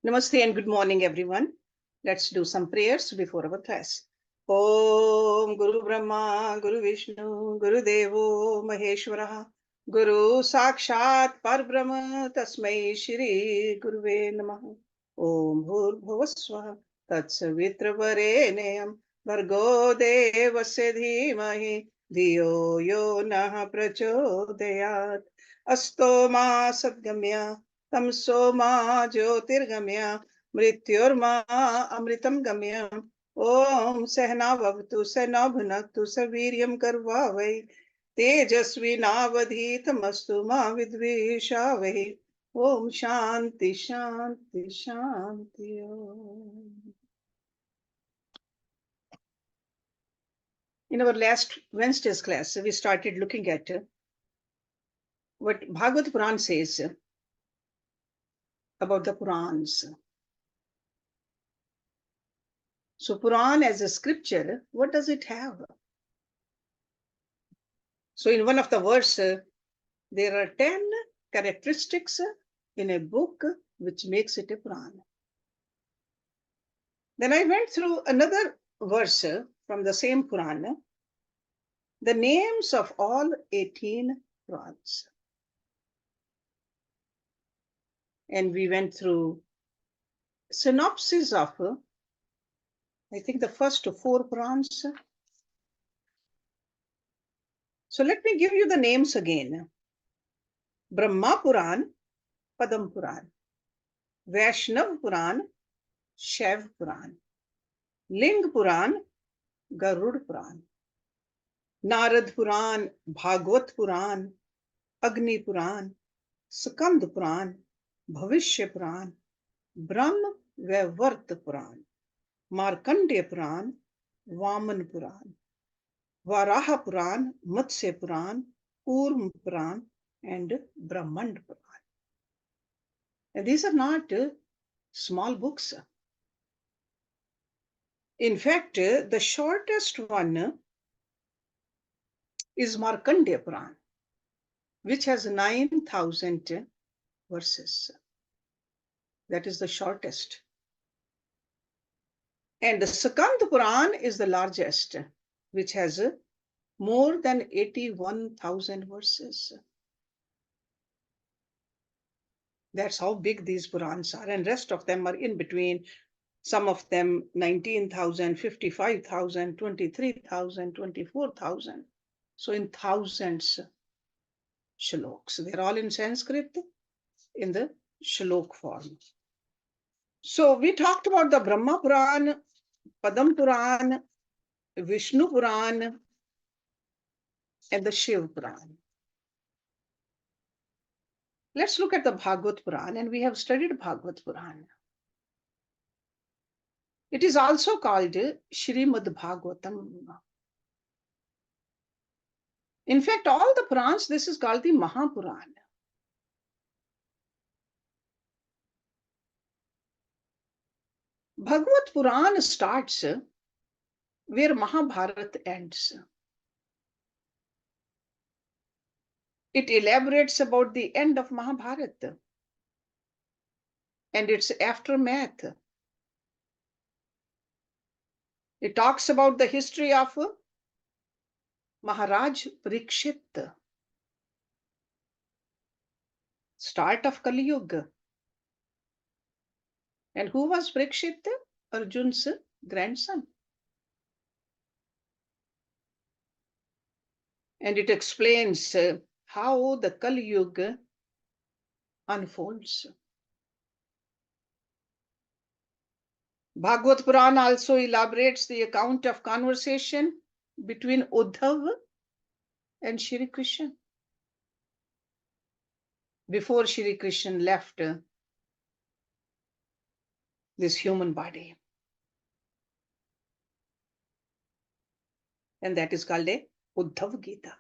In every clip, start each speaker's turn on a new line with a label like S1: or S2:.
S1: Namaste and good morning, everyone. Let's do some prayers before our class. Om Guru Brahma, Guru Vishnu, Guru Devo Maheshwara, Guru Sakshat Parbrahma, Tasmai Shri Guruve Namaha. Om Bhur Bhuvaswaha, Tatsavitra Vareneyam, Bhargo Devasya Dhimahi, Dhiyo Yo Naha Prachodayat, Asto Ma Sadgamya, Tamso Ma Jyotirgamya, Mrityurma Amritam Gamya. Om Sehna Bhavatu Sehna Bhunaktu Saviryam Karvavai Tejasvi Navadhitamastu Ma Vidvishavai. Om Shanti Shanti Shanti Om. In our last Wednesday's class, we started looking at what Bhagavad Puran says about the Purans. So Puran as a scripture, what does it have? So in one of the verses, there are 10 characteristics in a book which makes it a Puran. Then I went through another verse from the same Puran, the names of all 18 Purans. And we went through synopsis of, I think, the first 4 Purans. So let me give you the names again. Brahma Puran, Padam Puran. Vaishnav Puran, Shaiv Puran. Ling Puran, Garud Puran. Narad Puran, Bhagavad Puran, Agni Puran, Skand Puran, Bhavishya Puran, Brahma Vaivarta Puran, Markandeya Puran, Vaman Puran, Varaha Puran, Matsya Puran, Kurm Puran, and Brahmand Puran. And these are not small books. In fact, the shortest one is Markandeya Puran, which has 9,000 verses. That is the shortest. And the Skand Puran is the largest, which has more than 81,000 verses. That's how big these Purans are. And rest of them are in between. Some of them 19,000, 55,000, 23,000, 24,000. So in thousands shloks. They're all in Sanskrit in the shlok form. So we talked about the Brahma Puran, Padam Puran, Vishnu Puran, and the Shiv Puran. Let's look at the Bhagavad Puran, and we have studied Bhagavad Puran. It is also called Shrimad Bhagavatam. In fact, all the Purans, this is called the Mahapuran. Bhagavad Puran starts where Mahabharata ends. It elaborates about the end of Mahabharata and its aftermath. It talks about the history of Maharaj Parikshit, start of Kali Yuga. And who was Parikshit? Arjun's grandson. And it explains how the Kali Yuga unfolds. Bhagavad Puran also elaborates the account of conversation between Uddhav and Shri Krishna before Shri Krishna left this human body. And that is called a Uddhav Gita.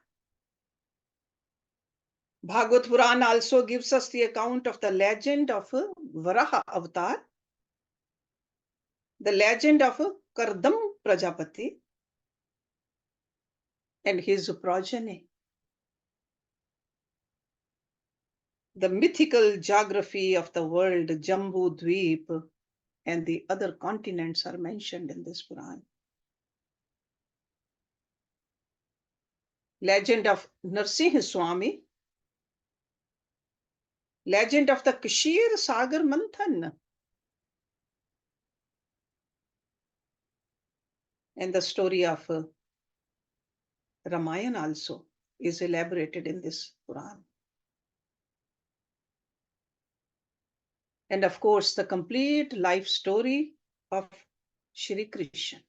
S1: Bhagavad Puran also gives us the account of the legend of Varaha Avatar, the legend of Kardam Prajapati and his progeny. The mythical geography of the world, Jambu Dweep, and the other continents are mentioned in this Puran. Legend of Narsingh Swami, legend of the Kashir Sagar Manthan, and the story of Ramayana also is elaborated in this Puran. And of course, the complete life story of Shri Krishna.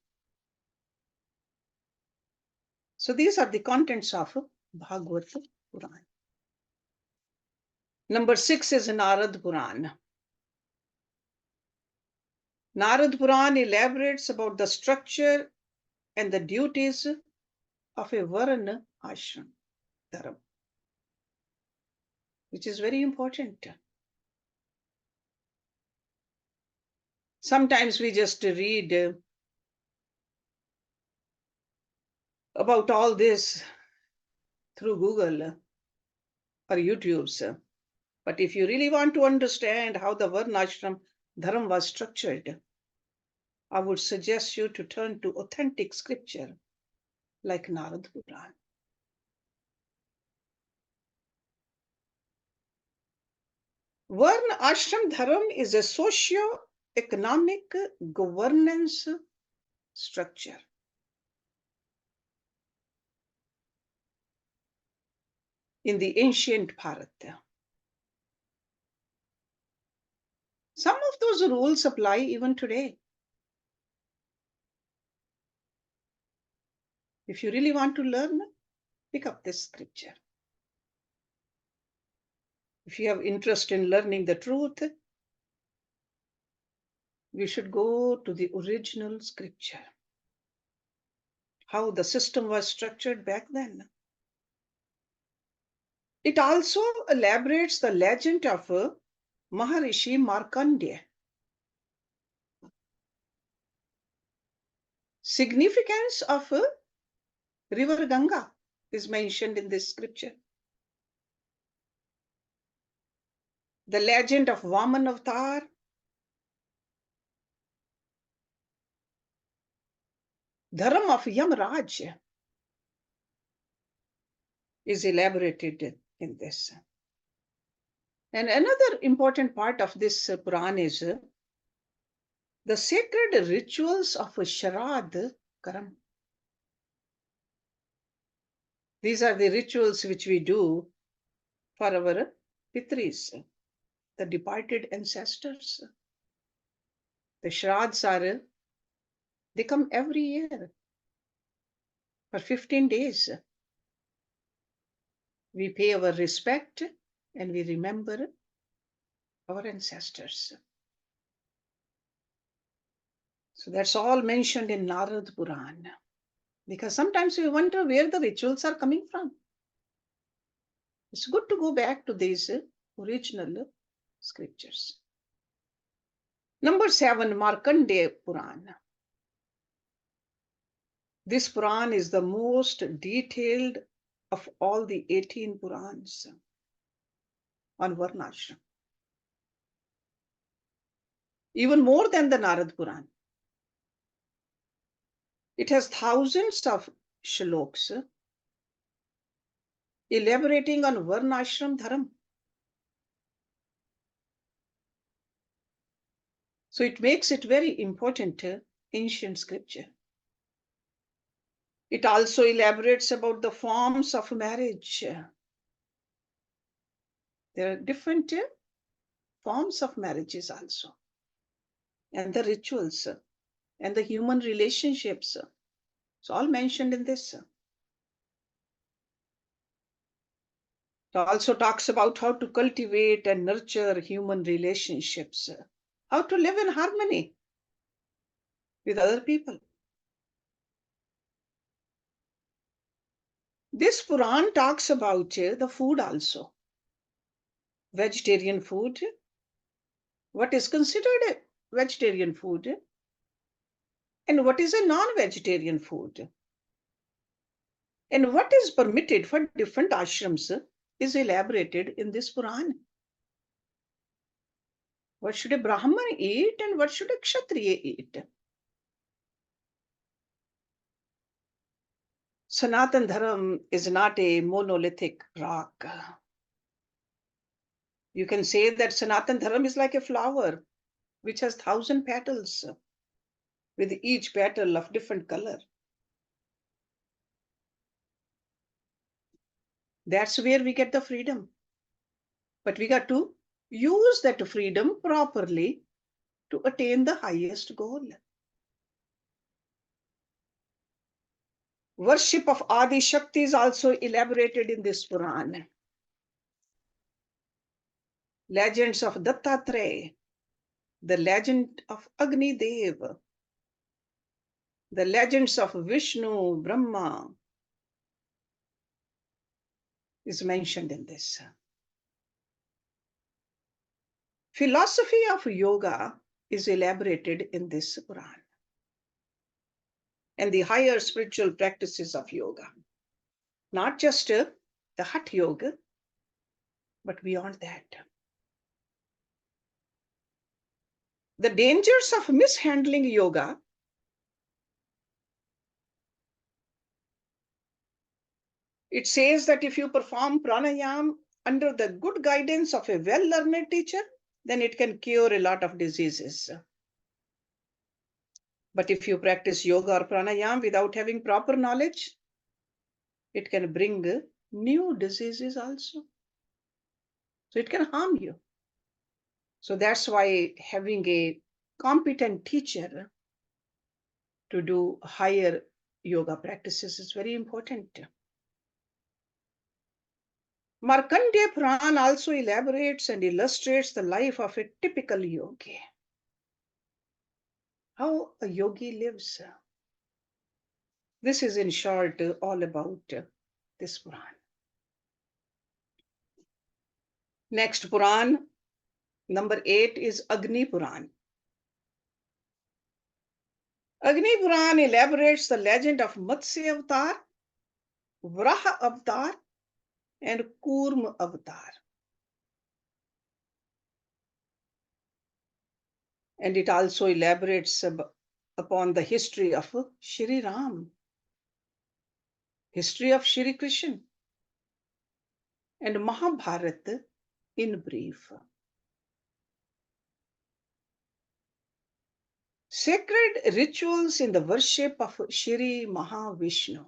S1: So these are the contents of Bhagavad Puran. Number 6 is Narad Puran. Narad Puran elaborates about the structure and the duties of a Varna ashram dharam, which is very important. Sometimes we just read about all this through Google or YouTube. But if you really want to understand how the Varnashram dharam was structured, I would suggest you to turn to authentic scripture like Narad Puran. Varna ashram dharam is a socio-economic governance structure. In the ancient Bharat. Some of those rules apply even today. If you really want to learn, pick up this scripture. If you have interest in learning the truth, you should go to the original scripture. How the system was structured back then. It also elaborates the legend of Maharishi Markandeya. Significance of river Ganga is mentioned in this scripture. The legend of Vaman Avatar, Dharam of Yamraj is elaborated in this. And another important part of this Puran is the sacred rituals of Sharad Karam. These are the rituals which we do for our Pitris, the departed ancestors. The Shrads are, they come every year for 15 days. We pay our respect and we remember our ancestors. So that's all mentioned in Narad Puran. Because sometimes we wonder where the rituals are coming from. It's good to go back to these original scriptures. Number 7, Markandeya Puran. This Puran is the most detailed of all the 18 Purans on Varnashram. Even more than the Narad Puran. It has thousands of shloks elaborating on Varnashram Dharam. So it makes it very important ancient scripture. It also elaborates about the forms of marriage. There are different forms of marriages also. And the rituals and the human relationships. It's all mentioned in this. It also talks about how to cultivate and nurture human relationships, how to live in harmony with other people. This Puran talks about the food also. Vegetarian food, what is considered a vegetarian food, and what is a non-vegetarian food. And what is permitted for different ashrams is elaborated in this Puran. What should a Brahman eat and what should a Kshatriya eat? Sanatan Dharam is not a monolithic rock. You can say that Sanatan Dharam is like a flower which has 1,000 petals with each petal of different color. That's where we get the freedom. But we got to use that freedom properly to attain the highest goal. Worship of Adi Shakti is also elaborated in this Puran. Legends of Dattatreya, the legend of Agni Dev, the legends of Vishnu, Brahma is mentioned in this. Philosophy of yoga is elaborated in this Puran, and the higher spiritual practices of yoga. Not just the Hatha yoga, but beyond that. The dangers of mishandling yoga it says that if you perform pranayam under the good guidance of a well-learned teacher, then it can cure a lot of diseases. But if you practice yoga or pranayam without having proper knowledge, it can bring new diseases also. So it can harm you. So that's why having a competent teacher to do higher yoga practices is very important. Markandeya Puran also elaborates and illustrates the life of a typical yogi. How a yogi lives. This is in short all about this Puran. Next Puran, number 8 is Agni Puran. Agni Puran elaborates the legend of Matsya Avatar, Vraha Avatar, and Kurma Avatar. And it also elaborates upon the history of Shri Ram, history of Shri Krishna, and Mahabharata in brief. Sacred rituals in the worship of Shri Mahavishnu.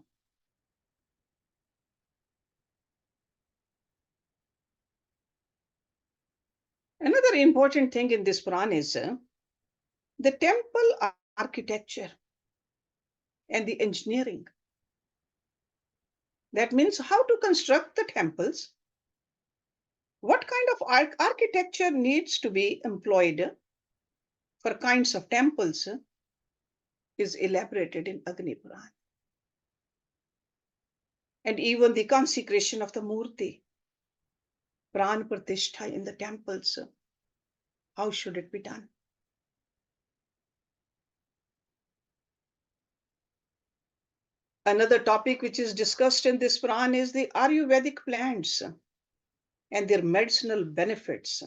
S1: Another important thing in this Puran is the temple architecture and the engineering. That means how to construct the temples, what kind of architecture needs to be employed for kinds of temples is elaborated in Agni Puran. And even the consecration of the Murti, Pran Pratishtha in the temples, how should it be done? Another topic which is discussed in this Puran is the Ayurvedic plants and their medicinal benefits.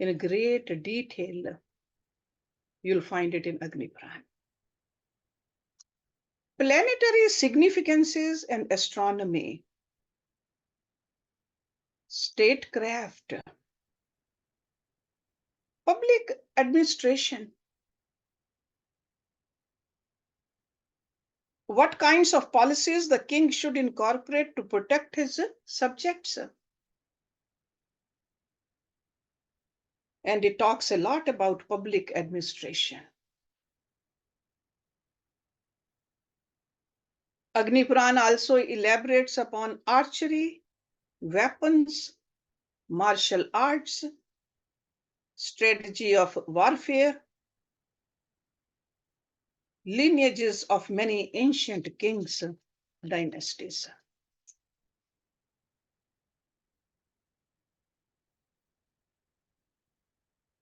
S1: In great detail, you'll find it in Agni Puran. Planetary significances and astronomy, statecraft, public administration. What kinds of policies the king should incorporate to protect his subjects. And it talks a lot about public administration. Agni Puran also elaborates upon archery, weapons, martial arts, strategy of warfare, lineages of many ancient kings, dynasties.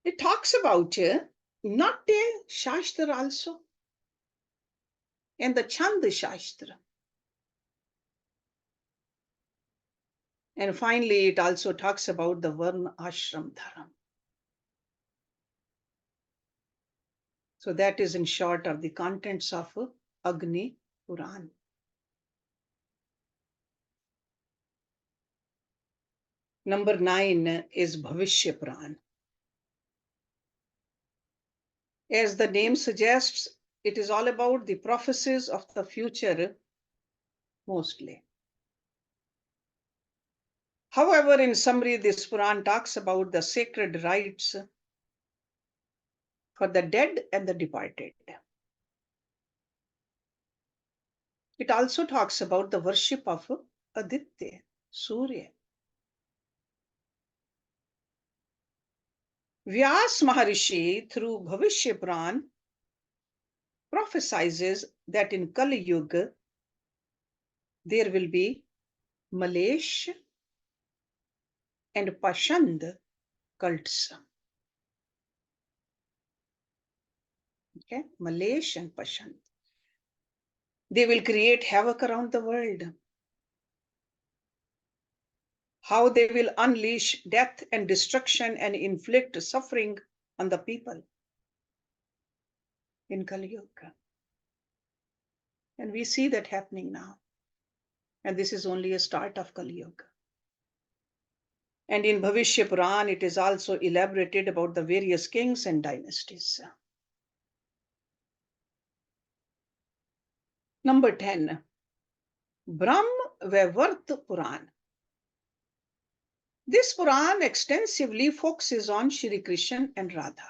S1: It talks about Natya Shastra also and the Chand Shastra. And finally, it also talks about the Varna Ashram Dharam. So that is in short are the contents of Agni Puran. Number 9 is Bhavishya Puran. As the name suggests, it is all about the prophecies of the future mostly. However, in summary, this Puran talks about the sacred rites for the dead and the departed. It also talks about the worship of Aditya, Surya. Vyas Maharishi, through Bhavishya Puran, prophesizes that in Kali Yuga there will be Malesh and Pashand cults. Okay, Malesh and Pashand. They will create havoc around the world. How they will unleash death and destruction and inflict suffering on the people in Kali Yuga. And we see that happening now. And this is only a start of Kali Yuga. And in Bhavishya Puran, it is also elaborated about the various kings and dynasties. Number 10, Brahm Vaivarta Puran. This Puran extensively focuses on Shri Krishna and Radha.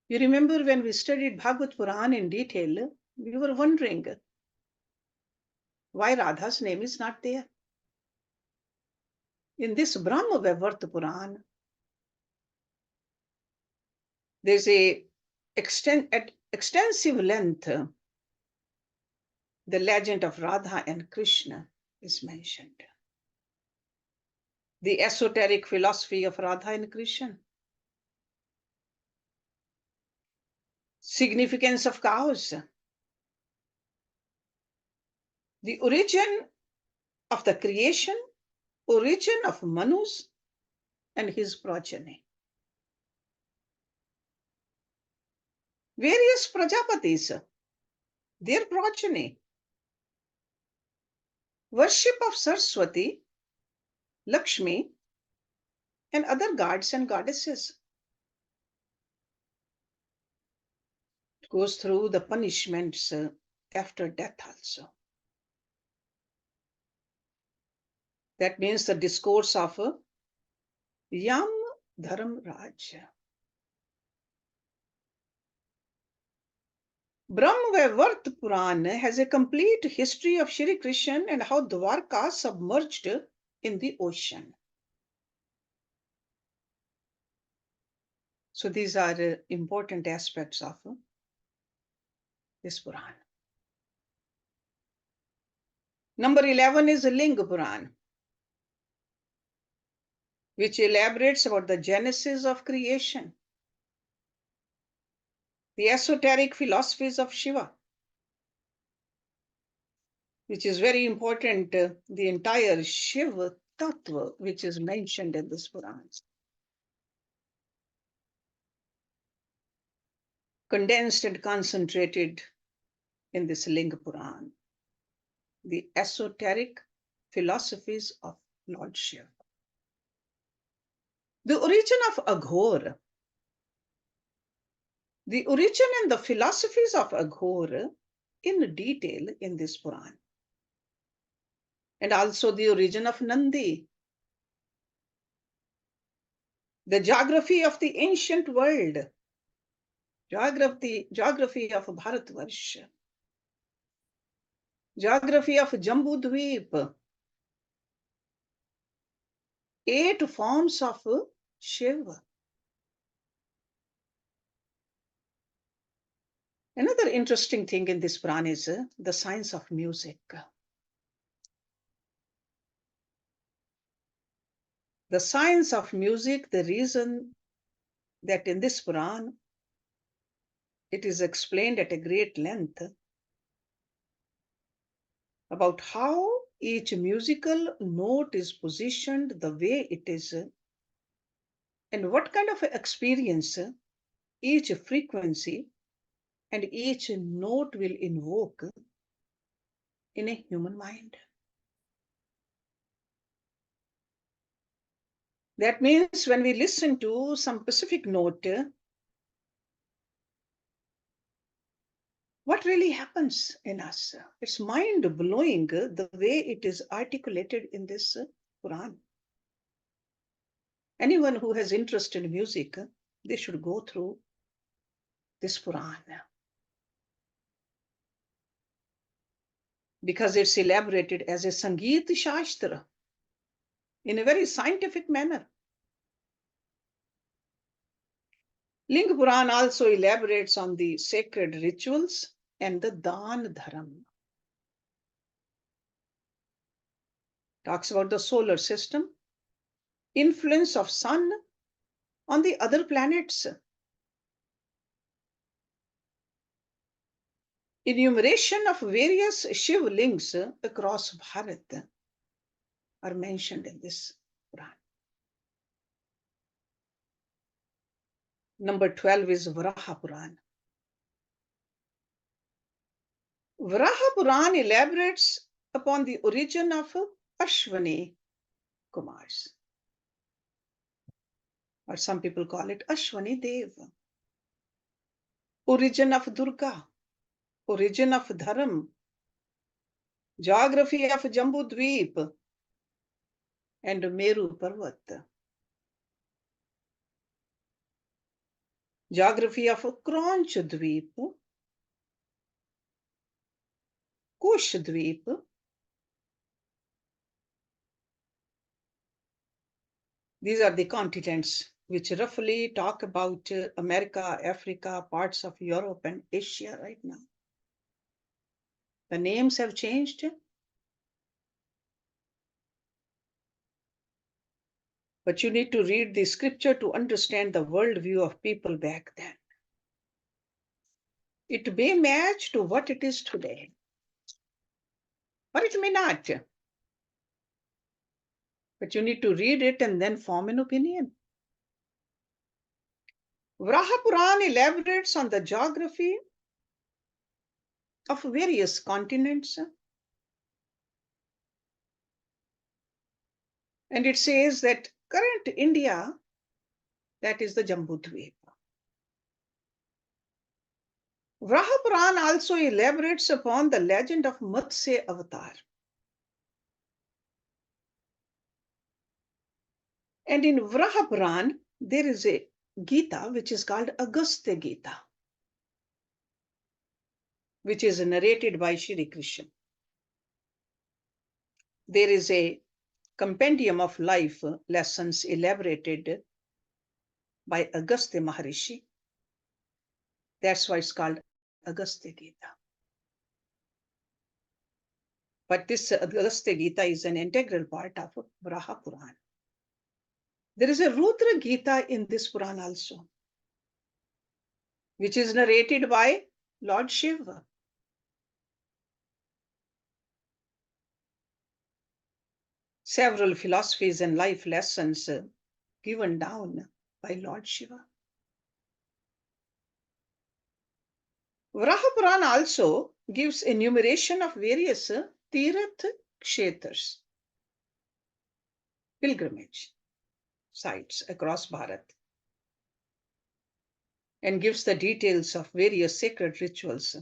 S1: You remember when we studied Bhagavad Puran in detail, we were wondering why Radha's name is not there. In this Brahma Vaivarta Puran, there's at extensive length, the legend of Radha and Krishna is mentioned. The esoteric philosophy of Radha and Krishna. Significance of cows. The origin of the creation, origin of Manus and his progeny. Various Prajapatis, their progeny. Worship of Saraswati, Lakshmi, and other gods and goddesses. It goes through the punishments after death also. That means the discourse of Yam Dharam Raj. Brahmavaivarta Puran has a complete history of Shri Krishna and how Dwarka submerged in the ocean. So these are important aspects of this Puran. Number 11 is the Linga Puran, which elaborates about the genesis of creation, the esoteric philosophies of Shiva, which is very important, the entire Shiva Tattva, which is mentioned in this Puran. Condensed and concentrated in this Linga Puran, the esoteric philosophies of Lord Shiva. The origin of Aghor. The origin and the philosophies of Aghor in detail in this Puran. And also the origin of Nandi. The geography of the ancient world. Geography of Bharatvarsh. Geography of Jambu Dweep. 8 forms of Shiva. Another interesting thing in this Puran is the science of music. The science of music, the reason that in this Puran it is explained at a great length about how each musical note is positioned, the way it is and what kind of experience each frequency and each note will invoke in a human mind. That means when we listen to some specific note, what really happens in us? It's mind blowing the way it is articulated in this Quran. Anyone who has interest in music, they should go through this Quran, because it's elaborated as a Sangeet Shastra in a very scientific manner. Ling Puran also elaborates on the sacred rituals and the Dan Dharam. Talks about the solar system, influence of sun on the other planets, enumeration of various Shiv links across Bharat are mentioned in this Quran. Number 12 is Varaha Puran. Varaha Puran elaborates upon the origin of Ashwani Kumars, or some people call it Ashwani Dev. Origin of Durga, origin of Dharam, geography of Jambu Dweep and Meru Parvat, geography of Kronch Dweep, Kush Dweep, these are the continents which roughly talk about America, Africa, parts of Europe and Asia right now. The names have changed, but you need to read the scripture to understand the worldview of people back then. It may match to what it is today, or it may not. But you need to read it and then form an opinion. Varaha Puran elaborates on the geography of various continents. And it says that current India, that is the Jambu Dweep. Varaha Puran also elaborates upon the legend of Matsya Avatar. And in Varaha Puran, there is a Gita which is called Agastya Gita, which is narrated by Shri Krishna. There is a compendium of life lessons elaborated by Agastya Maharishi. That's why it's called Agastya Gita. But this Agastya Gita is an integral part of Varaha Puran. There is a Rudra Gita in this Puran also, which is narrated by Lord Shiva. Several philosophies and life lessons given down by Lord Shiva. Varaha Puran also gives enumeration of various Tirath Kshetras, pilgrimage sites across Bharat, and gives the details of various sacred rituals.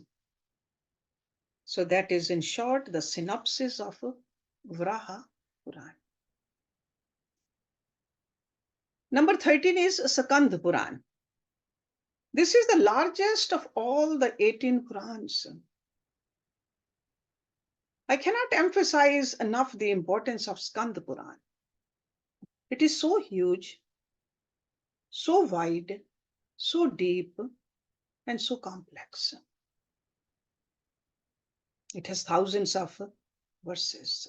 S1: So that is, in short, the synopsis of Varaha Puran. Number 13 is Skanda Puran. This is the largest of all the 18 Purans. I cannot emphasize enough the importance of Skanda Puran. It is so huge, so wide, so deep, and so complex. It has thousands of verses,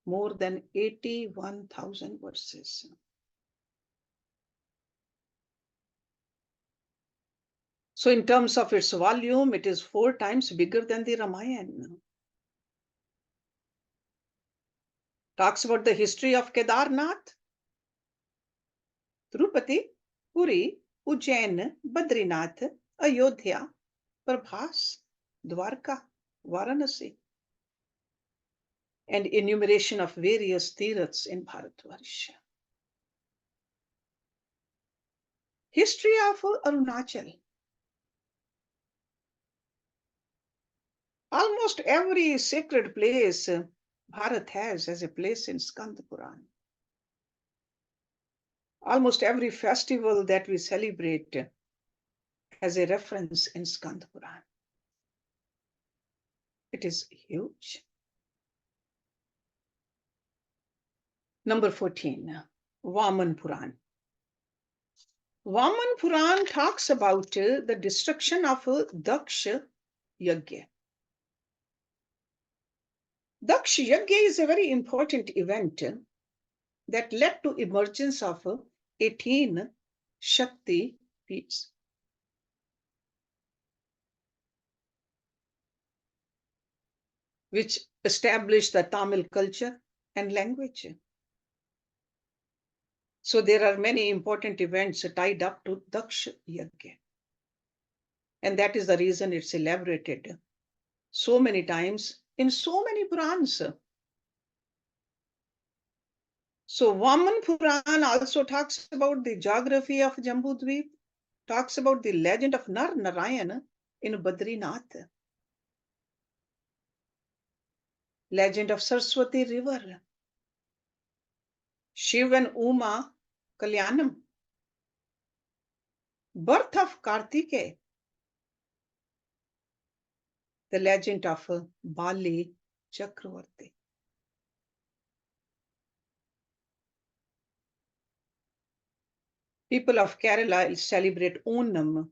S1: more than 81,000 verses. So in terms of its volume, it is 4 times bigger than the Ramayana. Talks about the history of Kedarnath, Tirupati, Puri, Ujjain, Badrinath, Ayodhya, Prabhas, Dwarka, Varanasi, and enumeration of various tirthas in Bharatvarsha. History of Arunachal. Almost every sacred place Bharat has a place in Skand Puran. Almost every festival that we celebrate has a reference in Skand Puran. It is huge. Number 14, Vaman Puran. Vaman Puran talks about the destruction of Daksha Yajna. Daksha Yajna is a very important event that led to emergence of 18 Shakti Peeths. Which established the Tamil culture and language. So there are many important events tied up to Daksha Yajna. And that is the reason it's elaborated so many times in so many Purans. So Vaman Puran also talks about the geography of Jambudvip, talks about the legend of Nar Narayan in Badrinath, legend of Saraswati River, Shiv and Uma Kalyanam, birth of Kartikeya, the legend of Bali Chakravarti. People of Kerala celebrate Onam.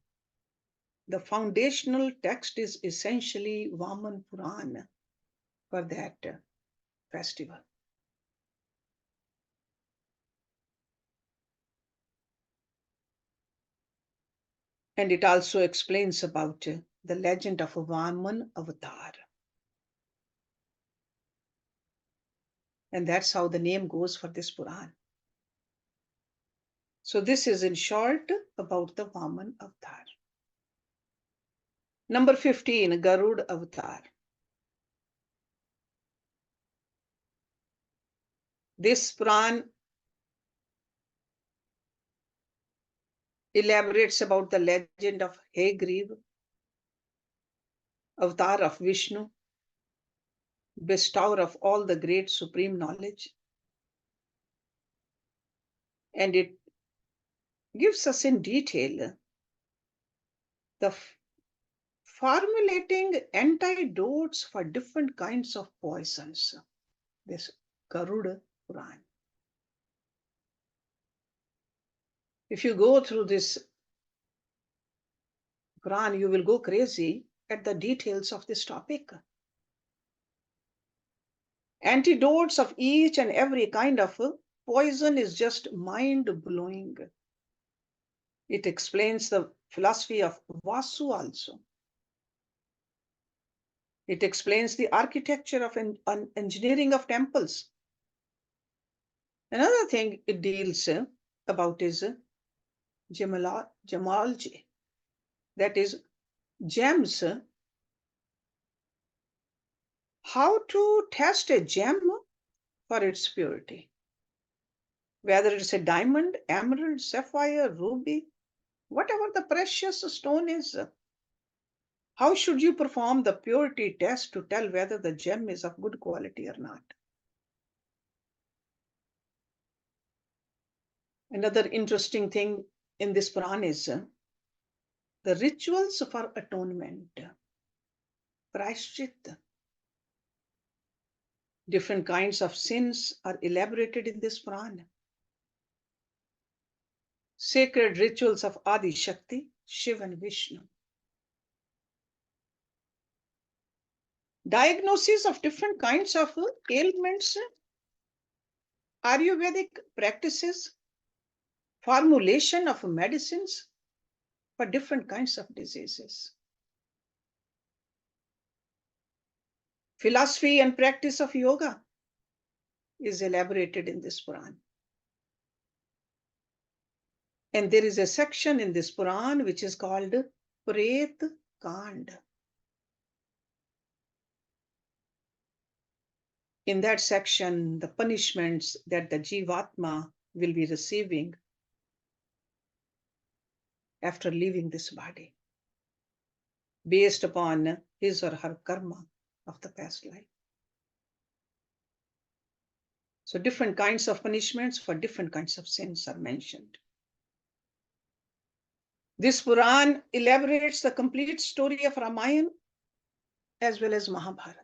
S1: The foundational text is essentially Vaman Puran for that festival. And it also explains about the legend of Vaman Avatar. And that's how the name goes for this Puran. So this is in short about the Vaman Avatar. Number 15, Garud Avatar. This Puran elaborates about the legend of Hagriva, avatar of Vishnu, bestower of all the great supreme knowledge. And it gives us in detail the formulating antidotes for different kinds of poisons. This Garuda Puran. If you go through this Quran, you will go crazy at the details of this topic. Antidotes of each and every kind of poison is just mind-blowing. It explains the philosophy of Vasu also. It explains the architecture of engineering of temples. Another thing it deals about is gemology. That is gems. How to test a gem for its purity. Whether it's a diamond, emerald, sapphire, ruby, whatever the precious stone is. How should you perform the purity test to tell whether the gem is of good quality or not? Another interesting thing in this Puran is the rituals for atonement, prashchit. Different kinds of sins are elaborated in this Puran. Sacred rituals of Adi Shakti, Shiv and Vishnu. Diagnosis of different kinds of ailments, Ayurvedic practices, formulation of medicines for different kinds of diseases. Philosophy and practice of yoga is elaborated in this Puran. And there is a section in this Puran which is called Pret Kand. In that section, the punishments that the Jivatma will be receiving after leaving this body, based upon his or her karma of the past life. So different kinds of punishments for different kinds of sins are mentioned. This Puran elaborates the complete story of Ramayana as well as Mahabharata.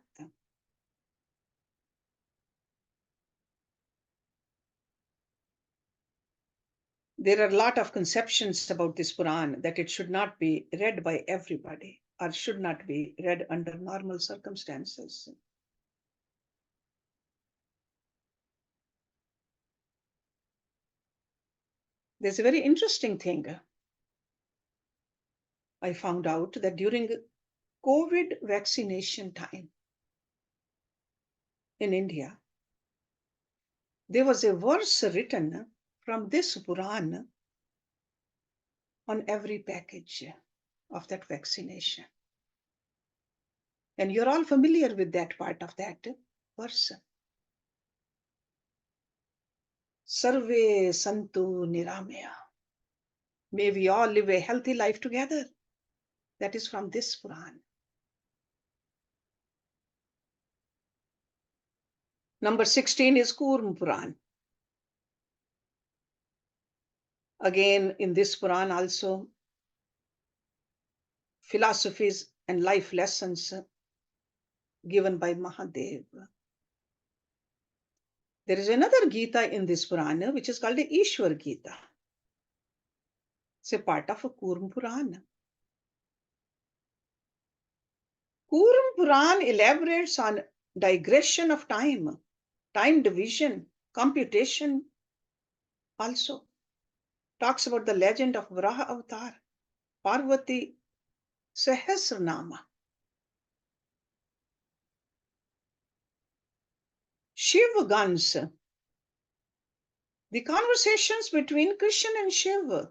S1: There are a lot of conceptions about this Puran that it should not be read by everybody or should not be read under normal circumstances. There's a very interesting thing. I found out that during COVID vaccination time in India, there was a verse written from this Puran on every package of that vaccination. And you're all familiar with that part of that verse. Sarve Santu Niramaya. May we all live a healthy life together. That is from this Puran. Number 16 is Kurm Puran. Again, in this Puran also, philosophies and life lessons given by Mahadev. There is another Gita in this Purana which is called the Ishwar Gita. It's a part of a Kurm Purana. Kurm Puran elaborates on digression of time, time division, computation also. Talks about the legend of Varaha Avatar, Parvati Sahasranama. Shiva Gans, the conversations between Krishna and Shiva,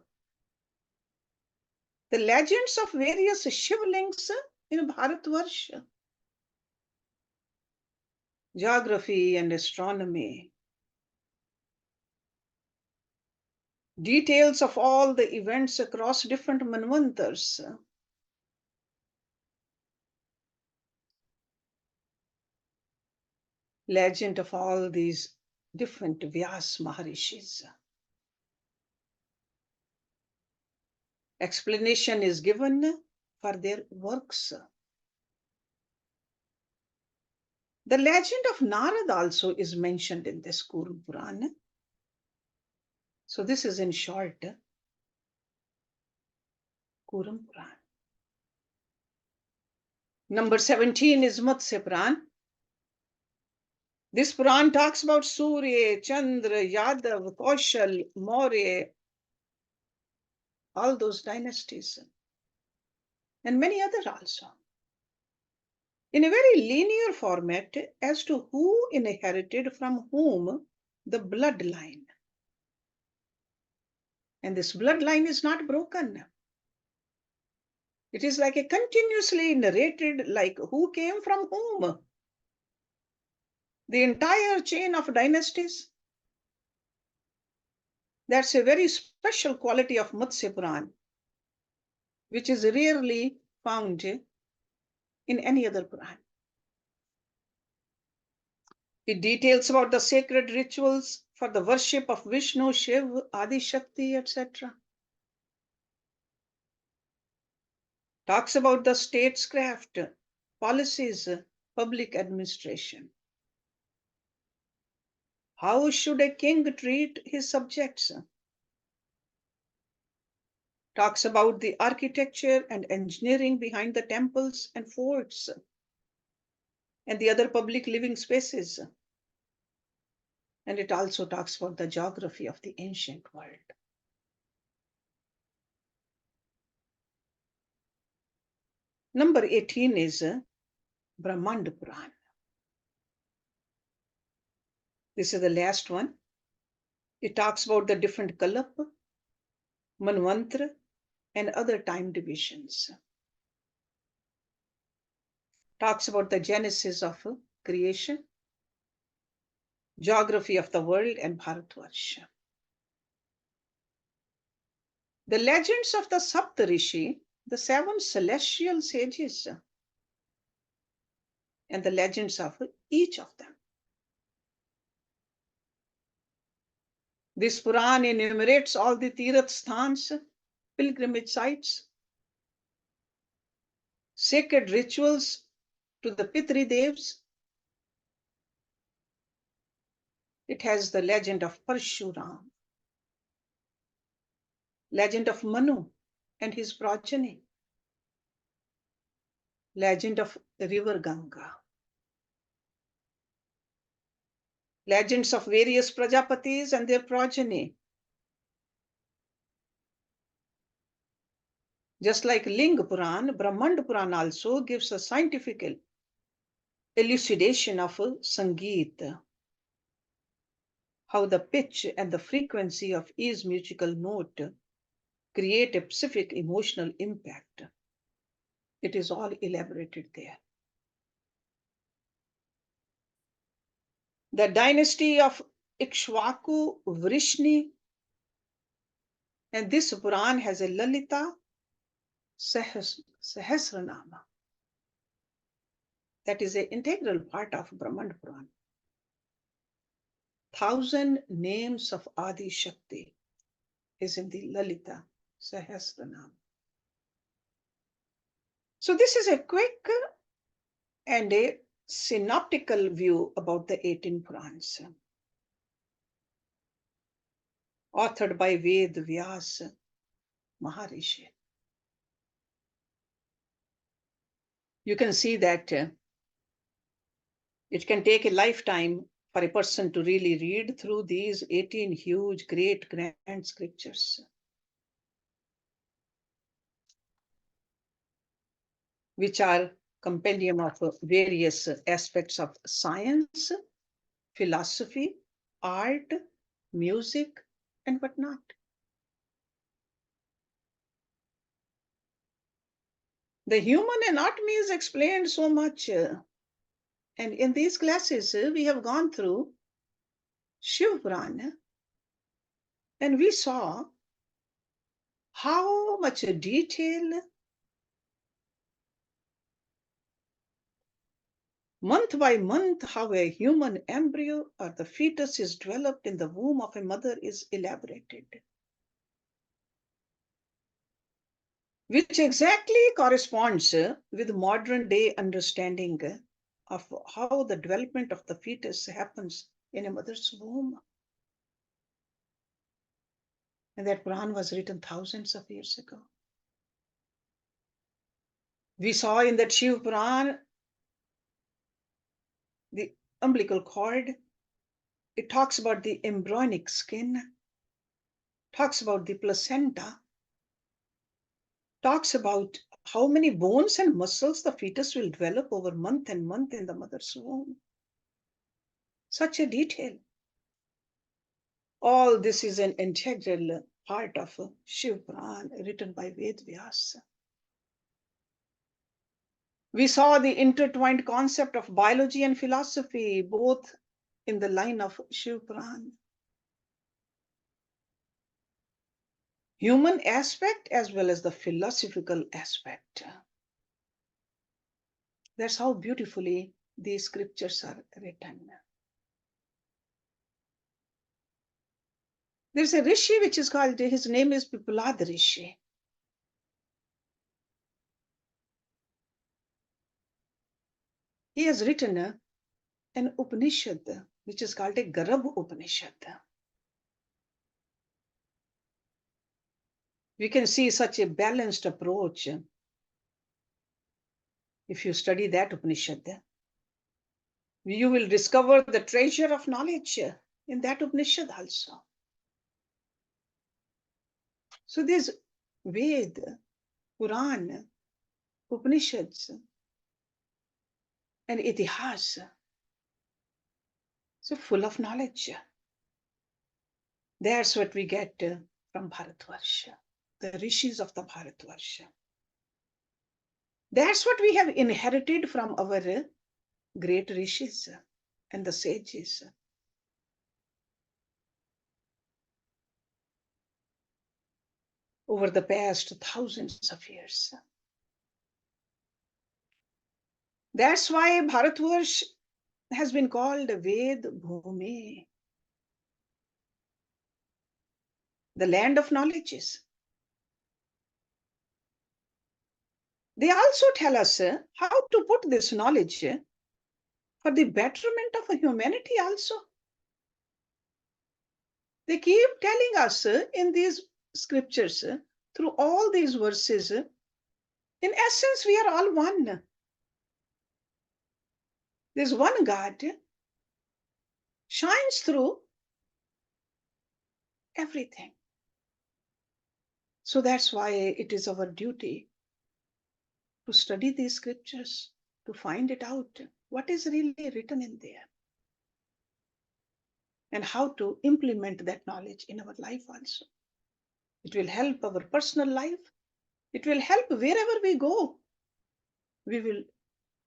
S1: the legends of various Shivlings in Bharatvarsha, geography and astronomy, details of all the events across different manvantars, legend of all these different Vyas Maharishis. Explanation is given for their works. The legend of Narad also is mentioned in this Kurm Purana. So this is in short Kurm Puran. Number 17 is Matsya Puran. This Puran talks about Surya, Chandra, Yadav, Kaushal, Maurya, all those dynasties, and many others also, in a very linear format as to who inherited from whom the bloodline. And this bloodline is not broken. It is like a continuously narrated, like who came from whom. The entire chain of dynasties. That's a very special quality of Matsya Puran, which is rarely found in any other Puran. It details about the sacred rituals for the worship of Vishnu, Shiv, Adi Shakti, etc. Talks about the statecraft, policies, public administration. How should a king treat his subjects? Talks about the architecture and engineering behind the temples and forts and the other public living spaces. And it also talks about the geography of the ancient world. Number 18 is Brahmanda Puran. This is the last one. It talks about the different kalp Manvantra, and other time divisions. Talks about the genesis of creation, geography of the world, and Bharatvarsha. The legends of the Saptarishi, the seven celestial sages, and the legends of each of them. This Puran enumerates all the Tirath sthans, pilgrimage sites, sacred rituals to the Pitri Devs. It has the legend of Parshuram, legend of Manu and his progeny, legend of the river Ganga, legends of various Prajapatis and their progeny. Just like Ling Puran, Brahmand Puran also gives a scientific elucidation of Sangeet, how the pitch and the frequency of each musical note create a specific emotional impact. It is all elaborated there. The dynasty of Ikshwaku Vrishni, and this Puran has a Lalita Sahasranama. That is an integral part of Brahmand Puran. 1,000 names of Adi Shakti is in the Lalita Sahasranama. So this is a quick and a synoptical view about the 18 Purans, authored by Ved Vyas Maharishi. You can see that it can take a lifetime for a person to really read through these 18 huge, great, grand scriptures, which are compendium of various aspects of science, philosophy, art, music, and whatnot. The human anatomy is explained so much. And in these classes, we have gone through Shiv Purana, and we saw how much detail, month by month, how a human embryo or the fetus is developed in the womb of a mother is elaborated, which exactly corresponds with modern day understanding of how the development of the fetus happens in a mother's womb. And that Quran was written thousands of years ago. We saw in that Shiv Puran the umbilical cord. It talks about the embryonic skin, talks about the placenta, talks about how many bones and muscles the fetus will develop over month and month in the mother's womb. Such a detail. All this is an integral part of Shiv Puran written by Ved Vyasa. We saw the intertwined concept of biology and philosophy, both in the line of Shiv Puran. Human aspect as well as the philosophical aspect. That's how beautifully these scriptures are written. There's a Rishi which is called, his name is Pipalad Rishi. He has written an Upanishad which is called a Garab Upanishad. We can see such a balanced approach if you study that Upanishad. You will discover the treasure of knowledge in that Upanishad also. So there's Ved, Puran, Upanishads, and Itihas. So full of knowledge. That's what we get from Bharatvarsha. the rishis of the Bharatvarsha. That's what we have inherited from our great rishis and the sages. Over the past thousands of years. That's why Bharatvarsh has been called Ved Bhumi, the land of knowledges. They also tell us how to put this knowledge for the betterment of humanity also. They keep telling us in these scriptures, through all these verses, in essence, we are all one. This one God shines through everything. So that's why it is our duty to study these scriptures, to find it out, what is really written in there, and how to implement that knowledge in our life also. It will help our personal life. It will help wherever we go. We will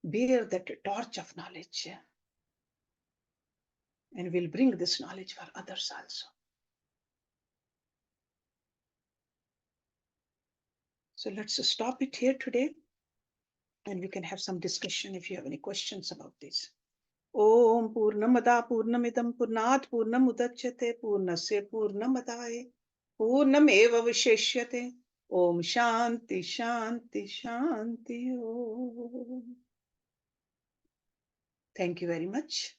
S1: bear that torch of knowledge and will bring this knowledge for others also. So let's stop it here today, and we can have some discussion if you have any questions about this. Om Purnamada Purnamidam Purnat Purnamudachyate Purnasya Purnamadaye Purnameva Vishishyate. Om Shanti Shanti Shanti Om. Thank you very much.